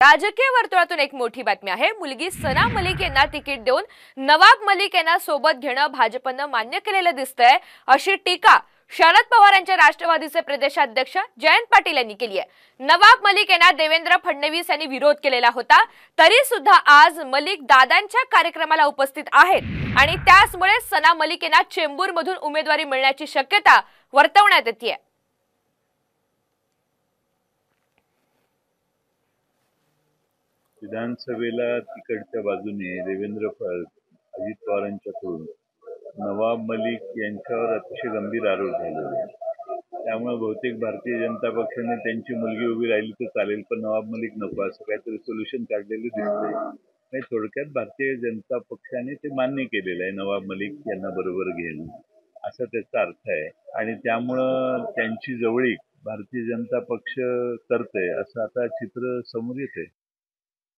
राजकीय वर्तुळातून एक मोठी बातमी आहे। मुलगी सना मलिक यांना तिकीट देऊन नवाब मलिक यांना सोबत घेणं भाजपनं मान्य केलेलं दिसतंय, अशी टीका शरद पवार यांचे राष्ट्रवादीचे प्रदेशाध्यक्ष जयंत पाटील यांनी केली आहे। नवाब मलिक यांना देवेंद्र फडणवीस यांनी विरोध केलेला होता, तरी सुद्धा आज मलिक दादांच्या कार्यक्रमाला उपस्थित आहेत आणि त्याचमुळे सना मलिक यांना चेंबूरमधून उमेदवारी मिळण्याची शक्यता वर्तवण्यात येते। विधानसभेला तिकडच्या बाजूने अजित पवारांच्याकडून नवाब मलिक यांच्यावर अतिशय गंभीर आरोप झालेले आहेत। त्यामुळे बहुतेक भारतीय जनता पक्षाने त्यांची मुलगी उभी राहिली तर चालेल, पण नवाब मलिक नको असं काहीतरी सोल्युशन काढलेलं दिसतंय। थोडक्यात भारतीय जनता पक्षाने ते मान्य केलेलं आहे, नवाब मलिक यांना बरोबर घेणं असा त्याचा अर्थ आहे। आणि त्यामुळं त्यांची जवळीक भारतीय जनता पक्ष करतंय असं आता चित्र समोर येतंय।